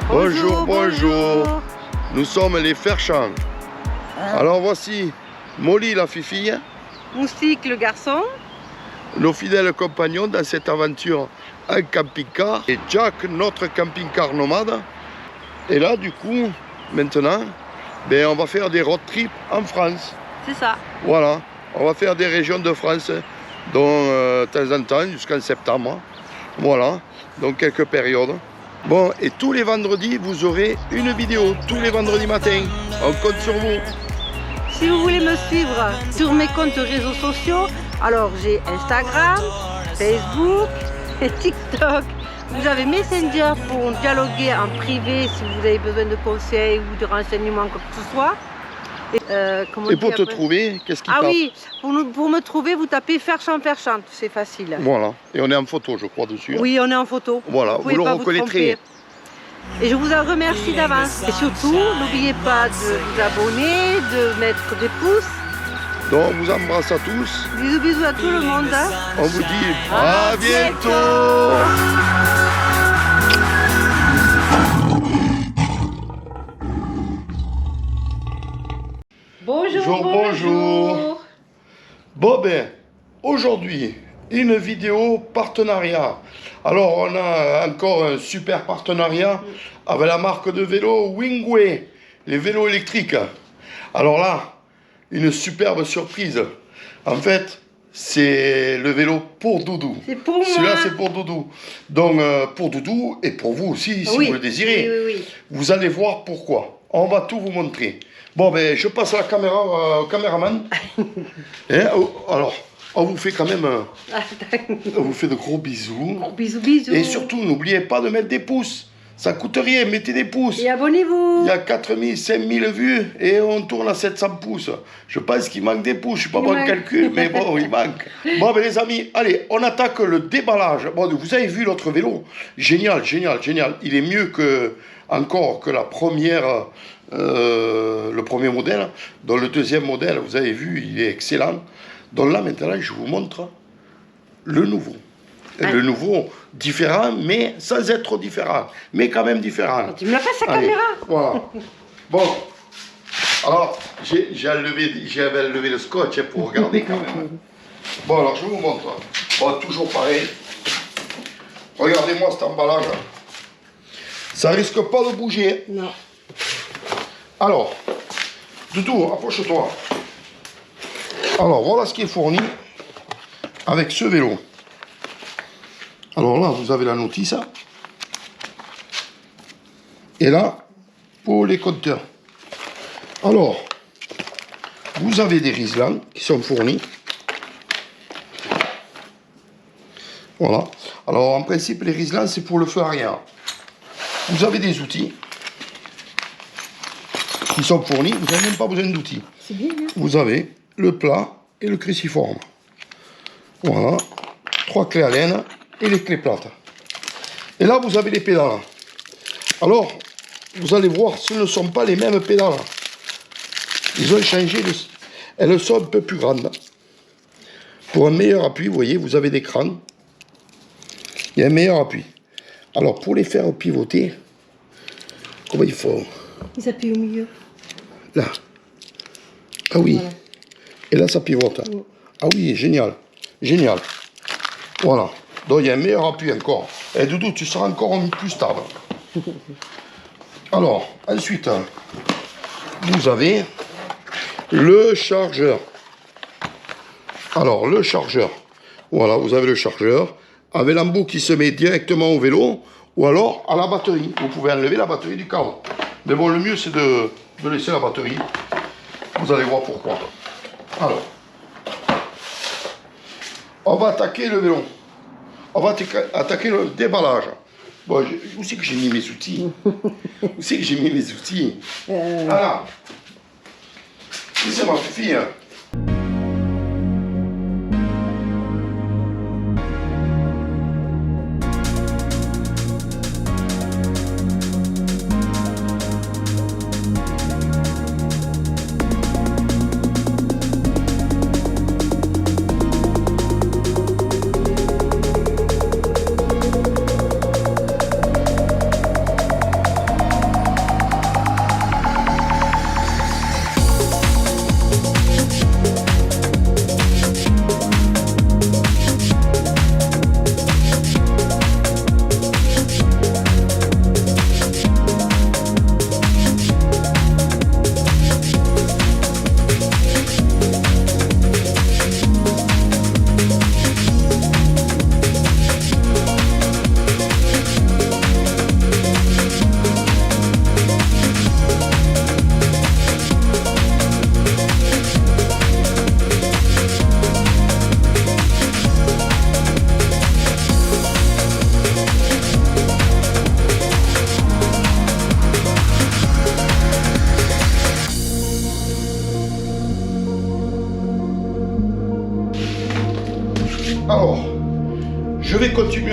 Bonjour, bonjour. Nous sommes les Ferchamps. Alors voici Molly la fifille, Moustique le garçon, nos fidèles compagnons dans cette aventure en camping-car, et Jack, notre camping-car nomade. Et là, du coup, maintenant, on va faire des road trips en France. c'est ça. Voilà, on va faire des régions de France, dont de temps en temps, jusqu'en septembre. Voilà, donc quelques périodes. Bon, et tous les vendredis, vous aurez une vidéo, tous les vendredis matins. On compte sur vous. Si vous voulez me suivre sur mes comptes réseaux sociaux, alors j'ai Instagram, Facebook et TikTok. Vous avez Messenger pour dialoguer en privé si vous avez besoin de conseils ou de renseignements, quoi que ce soit. Et pour te trouver, qu'est-ce qui tape? Ah oui, pour me trouver, vous tapez Ferchamps, c'est facile. Voilà, et on est en photo, je crois, dessus. Oui, on est en photo. Voilà, vous le reconnaîtrez. Et je vous en remercie d'avance. Et surtout, n'oubliez pas de vous abonner, de mettre des pouces. Donc, on vous embrasse à tous. Bisous, bisous à tout le monde. On vous dit à bientôt. Bonjour, bonjour. Bon aujourd'hui, une vidéo partenariat. Alors, on a encore un super partenariat avec la marque de vélo Wingway, les vélos électriques. Alors là, une superbe surprise. En fait, c'est le vélo pour Doudou. C'est pour moi. Celui-là, c'est pour Doudou. Donc, pour Doudou et pour vous aussi, si oui, vous le désirez. Oui. Vous allez voir pourquoi. On va tout vous montrer. Bon, je passe à la caméra au caméraman. Alors, on vous fait quand même... on vous fait de gros bisous. Bisous, bisous. Et surtout, n'oubliez pas de mettre des pouces. Ça coûte rien, mettez des pouces. Et abonnez-vous. Il y a 4000, 5000 vues et on tourne à 700 pouces. Je pense qu'il manque des pouces. Je ne suis pas bon en calcul, mais bon, il manque. Bon, les amis, allez, on attaque le déballage. Bon, vous avez vu l'autre vélo? Génial, génial, génial. Il est mieux encore que la première... le premier modèle. Dans le deuxième modèle, vous avez vu, il est excellent. Donc là, maintenant, je vous montre le nouveau. Le nouveau, différent, mais sans être trop différent. Mais quand même différent. Tu me la passes la caméra. Voilà. Bon. Alors, j'avais enlevé le scotch pour regarder quand même. Bon, alors, je vous montre. Bon, toujours pareil. Regardez-moi cet emballage. Ça risque pas de bouger. Non. Alors, Doudou, approche-toi. Alors, voilà ce qui est fourni avec ce vélo. Alors là, vous avez la notice. Et là, pour les compteurs. Alors, vous avez des riselants qui sont fournis. Voilà. Alors, en principe, les riselants, c'est pour le feu arrière. Vous avez des outils qui sont fournis, vous n'avez même pas besoin d'outils. C'est bien, hein? Vous avez le plat et le cruciforme. Voilà. 3 clés à laine et les clés plates. Et là, vous avez les pédales. Alors, vous allez voir, ce ne sont pas les mêmes pédales. Ils ont changé, elles sont un peu plus grandes. Pour un meilleur appui, vous voyez, vous avez des crans. Il y a un meilleur appui. Alors, pour les faire pivoter, comment il faut? Ils s'appuient au milieu. Là. Ah oui. Voilà. Et là, ça pivote. Ah oui, génial. Génial. Voilà. Donc, il y a un meilleur appui encore. Et Doudou, tu seras encore plus stable. Alors, ensuite, vous avez le chargeur. Alors, le chargeur. Voilà, vous avez le chargeur avec l'embout qui se met directement au vélo ou alors à la batterie. Vous pouvez enlever la batterie du câble. Mais bon, le mieux, c'est de laisser la batterie. Vous allez voir pourquoi. Alors, on va attaquer le vélo. On va attaquer le déballage. Bon, où c'est que j'ai mis mes outils? Où c'est que j'ai mis mes outils? Ah là. C'est ma fille.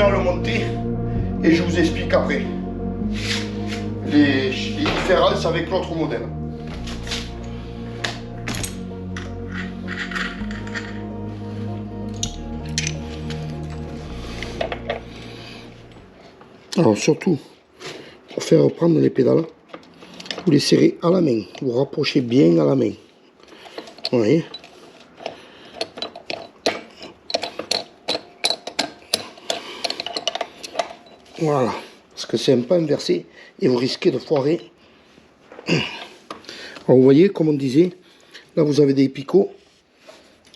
à le monter et je vous explique après les différences avec l'autre modèle. Alors surtout, pour faire prendre les pédales, vous les serrez à la main, vous rapprochez bien à la main. Vous voyez? Voilà, parce que c'est un peu inversé et vous risquez de foirer. Alors vous voyez, comme on disait, là vous avez des picots.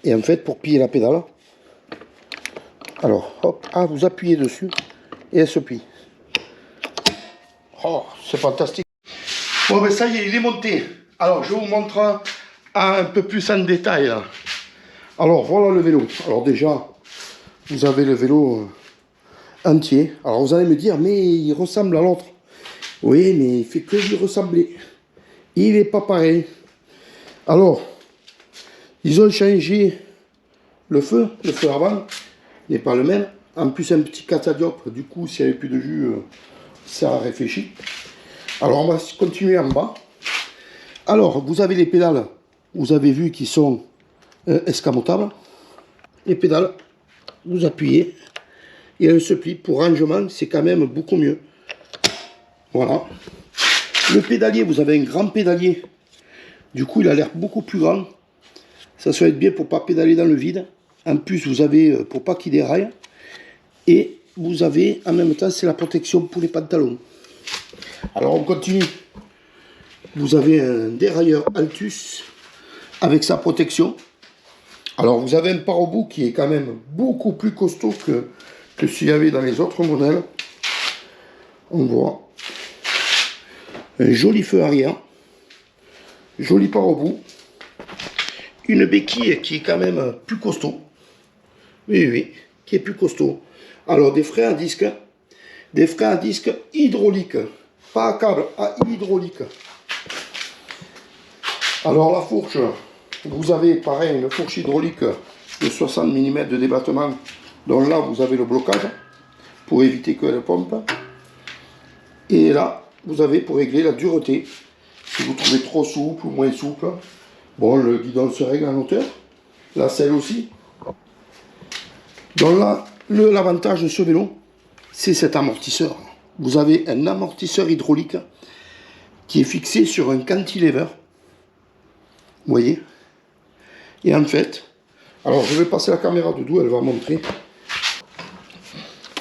Et en fait, pour plier la pédale, alors hop, ah, vous appuyez dessus et elle se plie. Oh, c'est fantastique. Bon ben ça y est, il est monté. Alors je vous montre un peu plus en détail là. Alors voilà le vélo. Alors déjà, vous avez le vélo entier. Alors vous allez me dire, mais il ressemble à l'autre. Oui, mais il fait que lui ressembler. Il n'est pas pareil. Alors, ils ont changé le feu avant n'est pas le même. En plus, un petit catadioptre, du coup, s'il n'y avait plus de jus, ça réfléchit. Alors, on va continuer en bas. Alors, vous avez les pédales, vous avez vu qu'ils sont escamotables. Les pédales, vous appuyez et elles se plient. Pour rangement, c'est quand même beaucoup mieux. Voilà. Le pédalier, vous avez un grand pédalier. Du coup, il a l'air beaucoup plus grand. Ça va être bien pour ne pas pédaler dans le vide. En plus, vous avez, pour pas qu'il déraille. Et vous avez, en même temps, c'est la protection pour les pantalons. Alors, on continue. Vous avez un dérailleur Altus avec sa protection. Alors, vous avez un pare-boue qui est quand même beaucoup plus costaud que s'il y avait dans les autres modèles. On voit un joli feu arrière. Joli pare-boue. Une béquille qui est quand même plus costaud. Oui, oui, qui est plus costaud. Alors, des freins à disque hydrauliques. Pas à câble, à hydraulique. Alors, la fourche, vous avez pareil une fourche hydraulique de 60 mm de débattement. Donc là, vous avez le blocage pour éviter qu'elle pompe. Et là, vous avez pour régler la dureté. Si vous trouvez trop souple ou moins souple. Bon, le guidon se règle en hauteur. La selle aussi. Donc là, l'avantage de ce vélo, c'est cet amortisseur. Vous avez un amortisseur hydraulique qui est fixé sur un cantilever. Vous voyez? Et en fait, alors je vais passer la caméra de dos, elle va montrer.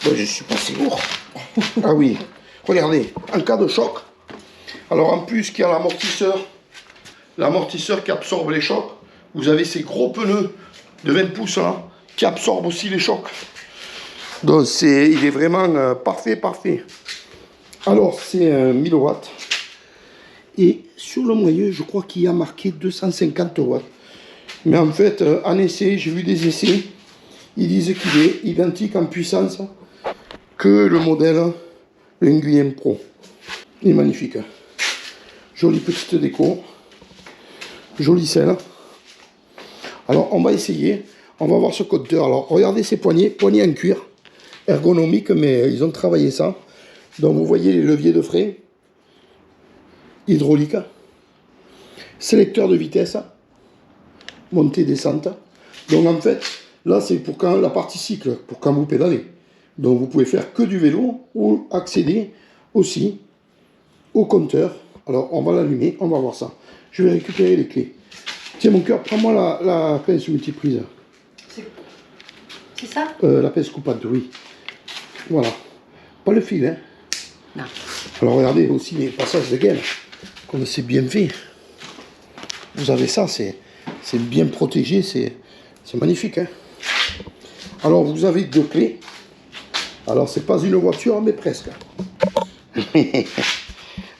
Bon, je ne suis pas si lourd. Ah oui, regardez, en cas de choc. Alors en plus qu'il y a l'amortisseur qui absorbe les chocs, vous avez ces gros pneus de 20 pouces là, qui absorbent aussi les chocs. Donc il est vraiment parfait. Alors c'est 1000 watts. Et sur le moyeu, je crois qu'il y a marqué 250 watts. Mais en fait, en essai, j'ai vu des essais, ils disent qu'il est identique en puissance que le modèle Nguyen Pro. Il est magnifique. Jolie petite déco. Jolie selle. Alors, on va essayer. On va voir ce compteur. Alors, regardez ces poignées en cuir. Ergonomique, mais ils ont travaillé ça. Donc, vous voyez les leviers de frein. Hydraulique. Sélecteur de vitesse. Montée, descente. Donc, en fait, là, c'est pour quand la partie cycle, pour quand vous pédalez. Donc, vous pouvez faire que du vélo ou accéder aussi au compteur. Alors, on va l'allumer, on va voir ça. Je vais récupérer les clés. Tiens, mon cœur, prends-moi la pince multiprise. C'est ça? La pince coupante, oui. Voilà. Pas le fil, hein? Non. Alors, regardez aussi les passages de gaine. Comme c'est bien fait. Vous avez ça, c'est bien protégé, c'est magnifique, hein? Alors, vous avez 2 clés. Alors, c'est pas une voiture, mais presque.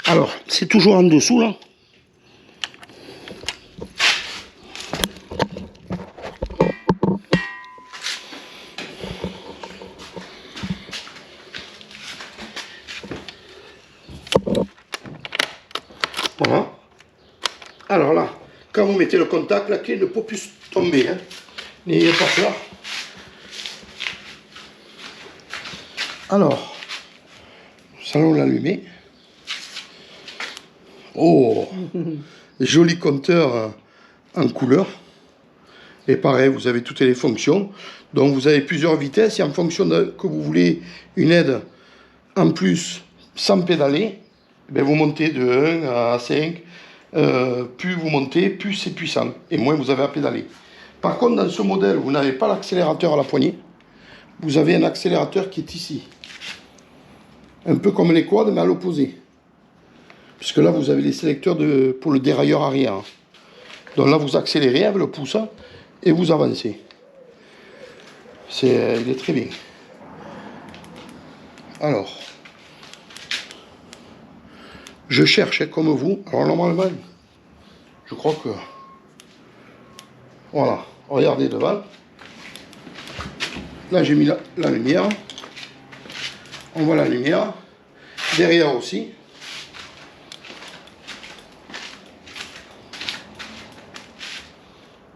Alors, c'est toujours en dessous, là. Voilà. Alors là, quand vous mettez le contact, la clé ne peut plus tomber, hein. N'ayez pas peur. Alors, nous allons l'allumer. Oh, joli compteur en couleur. Et pareil, vous avez toutes les fonctions. Donc vous avez plusieurs vitesses et en fonction de que vous voulez une aide en plus sans pédaler, ben vous montez de 1 à 5. Plus vous montez, plus c'est puissant et moins vous avez à pédaler. Par contre, dans ce modèle, vous n'avez pas l'accélérateur à la poignée. Vous avez un accélérateur qui est ici. Un peu comme les quads, mais à l'opposé. Puisque là, vous avez les sélecteurs pour le dérailleur arrière. Donc là, vous accélérez avec le pouce et vous avancez. Il est très bien. Alors, je cherche comme vous. Alors normalement, je crois que... Voilà, regardez devant. Là, j'ai mis la lumière. On voit la lumière. Derrière aussi.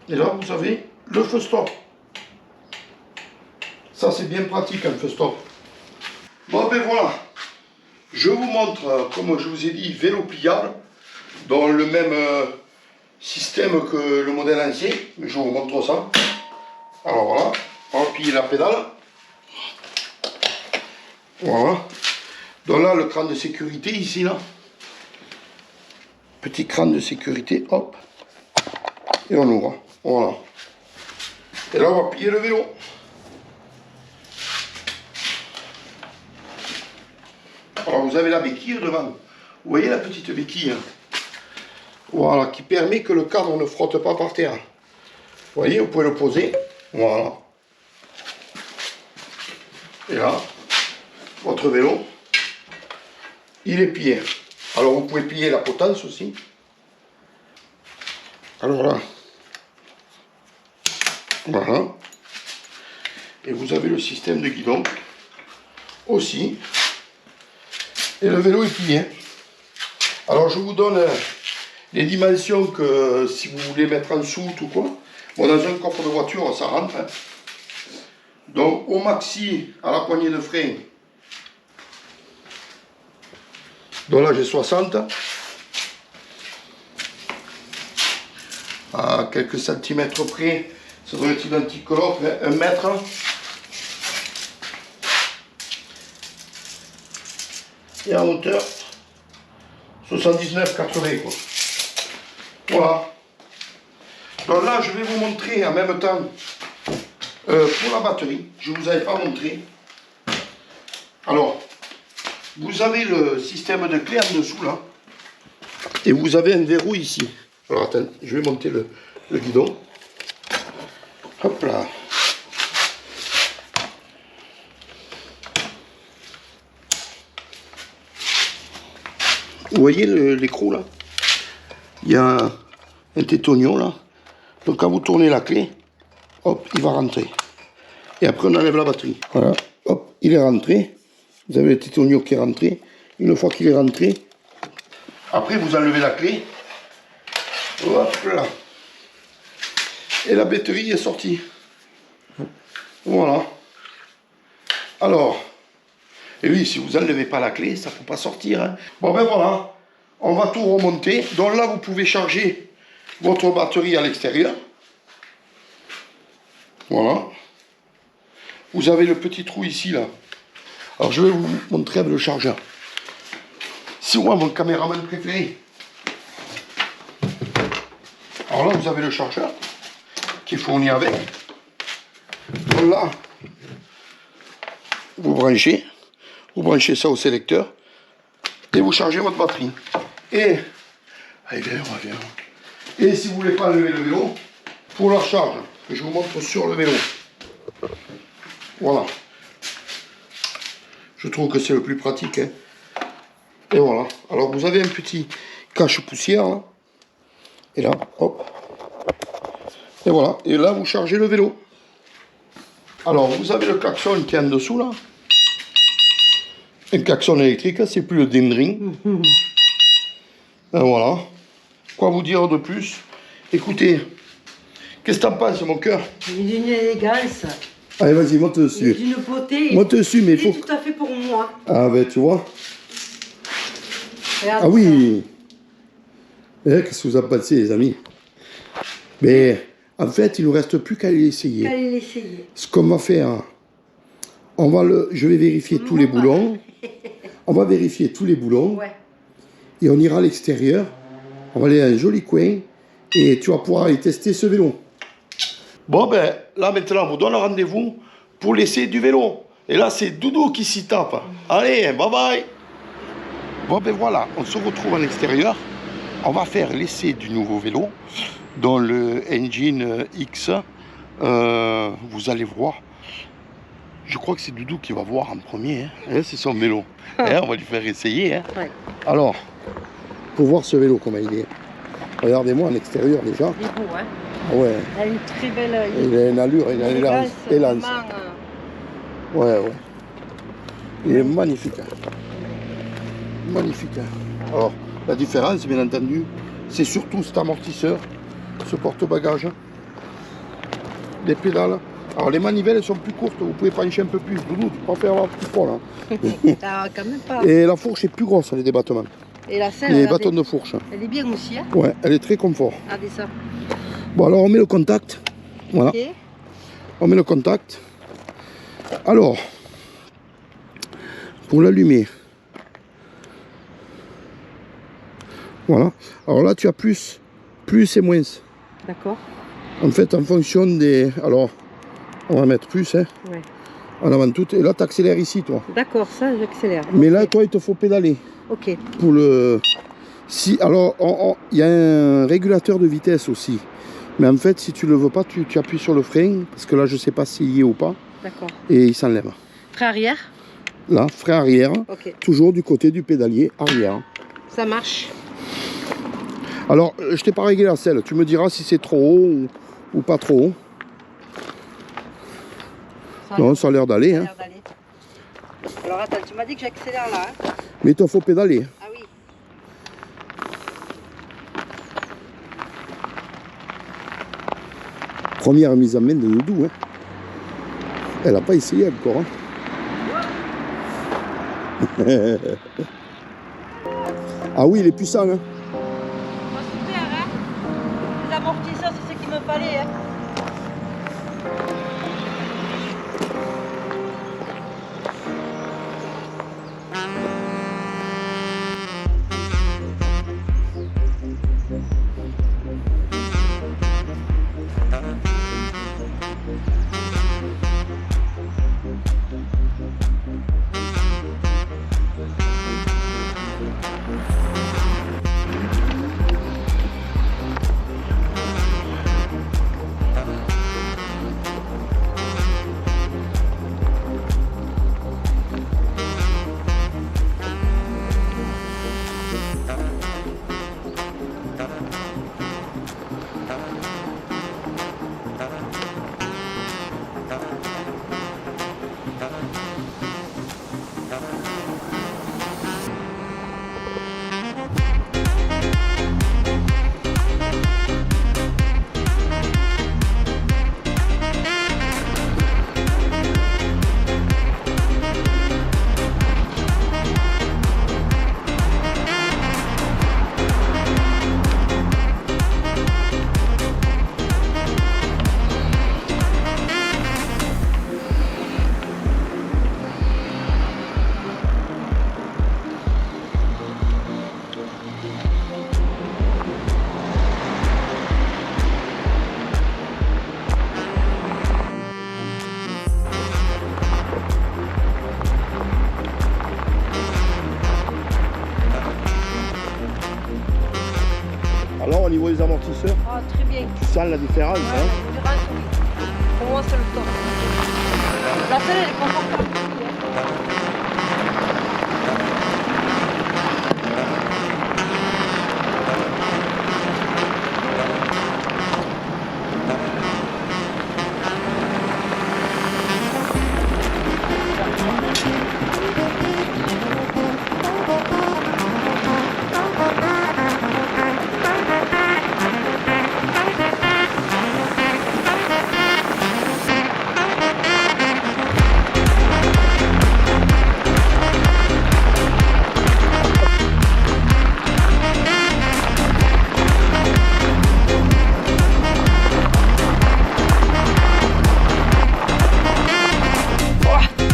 Et là, vous avez le feu stop. Ça, c'est bien pratique, un feu stop. Bon, ben voilà. Je vous montre, comme je vous ai dit, vélo pliable. Dans le même système que le modèle ancien. Mais je vous montre ça. Alors voilà. On va plier la pédale. Voilà. Donc là, le crâne de sécurité, ici, là. Petit crâne de sécurité, hop. Et on ouvre. Voilà. Et là, on va plier le vélo. Alors, vous avez la béquille devant. Vous voyez la petite béquille? Voilà, qui permet que le cadre ne frotte pas par terre. Vous voyez, vous pouvez le poser. Voilà. Et là, votre vélo, il est plié. Alors, vous pouvez plier la potence aussi. Alors là, voilà. Et vous avez le système de guidon aussi. Et le vélo est plié. Alors, je vous donne les dimensions que si vous voulez mettre en soute ou quoi. Bon, dans un coffre de voiture, ça rentre. Hein. Donc, au maxi, à la poignée de frein. Donc là, j'ai 60. À quelques centimètres près, ça doit être identique que l'autre, 1 mètre. Et en hauteur, 79,80 quoi. Voilà. Donc là, je vais vous montrer en même temps pour la batterie. Je ne vous avais pas montré. Alors, vous avez le système de clé en dessous là. Et vous avez un verrou ici. Alors attends, je vais monter le guidon. Hop là. Vous voyez l'écrou là? Il y a un tétonion là. Donc quand vous tournez la clé, hop, il va rentrer. Et après on enlève la batterie. Voilà, hop, il est rentré. Vous avez le tétonion qui est rentré. Une fois qu'il est rentré, après vous enlevez la clé. Hop là. Et la batterie est sortie. Voilà. Alors, et oui, si vous n'enlevez pas la clé, ça ne peut pas sortir. Hein. Bon ben voilà, on va tout remonter. Donc là, vous pouvez charger votre batterie à l'extérieur. Voilà. Vous avez le petit trou ici, là. Alors je vais vous montrer avec le chargeur. C'est moi mon caméraman préféré. Alors là, vous avez le chargeur qui est fourni avec. Donc là, vous branchez ça au sélecteur et vous chargez votre batterie. Et, allez, viens. Et si vous ne voulez pas enlever le vélo, pour la charge, que je vous montre sur le vélo. Voilà. Je trouve que c'est le plus pratique. Hein. Et voilà. Alors vous avez un petit cache-poussière là. Et là, hop. Et voilà. Et là, vous chargez le vélo. Alors, vous avez le klaxon qui est en dessous là. Un klaxon électrique, c'est plus le ding-ding. Et voilà. Quoi vous dire de plus? Écoutez, qu'est-ce que t'en penses, mon cœur? Une élégance. Allez, vas-y, monte Il est dessus. d'une beauté. Monte dessus, mais il faut... C'est tout à fait pour moi. Ah, ben, tu vois. Regarde Ah oui. Qu'est-ce que vous en pensez, les amis? Mais, en fait, il ne nous reste plus qu'à l'essayer. Allez l'essayer. Ce qu'on va faire, je vais vérifier tous les boulons. On va vérifier tous les boulons. Ouais. Et on ira à l'extérieur. On va aller à un joli coin. Et tu vas pouvoir aller tester ce vélo. Bon, ben, là, maintenant, on vous donne rendez-vous pour l'essai du vélo. Et là, c'est Doudou qui s'y tape. Allez, bye bye. Bon, ben voilà, on se retrouve à l'extérieur. On va faire l'essai du nouveau vélo dans le Engine X. Vous allez voir. Je crois que c'est Doudou qui va voir en premier. Hein. C'est son vélo. On va lui faire essayer. Hein. Ouais. Alors, pour voir ce vélo, comment il est. Regardez-moi à l'extérieur déjà. Il est beau, hein. Ouais. Il a une très belle... Il a une allure, il a une élance. Ouais. Il est magnifique. Magnifique. Alors, la différence, bien entendu, c'est surtout cet amortisseur, ce porte-bagages, les pédales. Alors, les manivelles sont plus courtes, vous pouvez pencher un peu plus. Doudou, tu préfères avoir plus fort, là. Ah, quand même pas. Et la fourche est plus grosse, les débattements. Et la selle, Les bâtons de fourche. elle est bien aussi, hein. Ouais, elle est très confort. Regardez ça. Bon, alors, on met le contact. Voilà. Okay. On met le contact. Alors, pour l'allumer, voilà. Alors là, tu as plus et moins. D'accord. En fait, en fonction des... Alors, on va mettre plus, hein, Ouais. en avant tout. Et là, tu accélères ici, toi. D'accord, ça, j'accélère. Mais là, toi, il te faut pédaler. Ok. Pour le... Si, alors, il y a un régulateur de vitesse aussi. Mais en fait, si tu ne le veux pas, tu appuies sur le frein. Parce que là, je ne sais pas s'il y est ou pas. D'accord. Et il s'enlève. Frein arrière. Là, frein arrière. Ok. Toujours du côté du pédalier arrière. Ça marche. Alors, je t'ai pas réglé la selle. Tu me diras si c'est trop haut ou pas trop haut. Non, ça a l'air d'aller. Hein. Alors attends, tu m'as dit que j'accélère là. Hein. Mais il te faut pédaler. Ah oui. Première mise en main de Doudou. Hein. Elle n'a pas essayé encore. Hein. Ah oui, il est puissant. Hein. Super, hein. Les amortisseurs, c'est ce qu'il me fallait. Hein. Alors, au niveau des amortisseurs, Ah, très bien. tu sens la différence. Ouais, Hein. la différence, oui. Pour moi, c'est le top. La selle, elle est confortable aussi. Hein.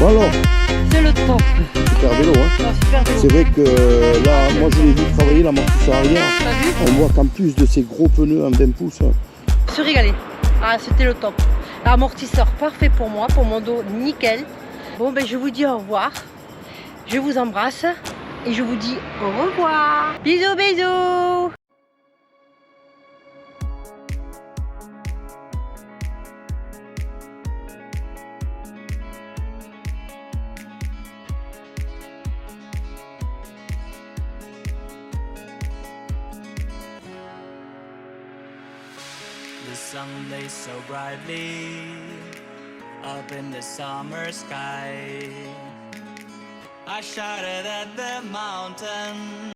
Bon alors, C'est le top. super vélo, hein. Non, super vélo. C'est vrai que là, moi je l'ai vu travailler l'amortisseur arrière. T'as vu? On voit qu'en plus de ces gros pneus en 20 pouces. Se régaler. Ah, c'était le top. Amortisseur parfait pour moi, pour mon dos, nickel. Bon, ben je vous dis au revoir. Je vous embrasse et je vous dis au revoir. Bisous, bisous. The sun lays so brightly up in the summer sky. I shouted at the mountain.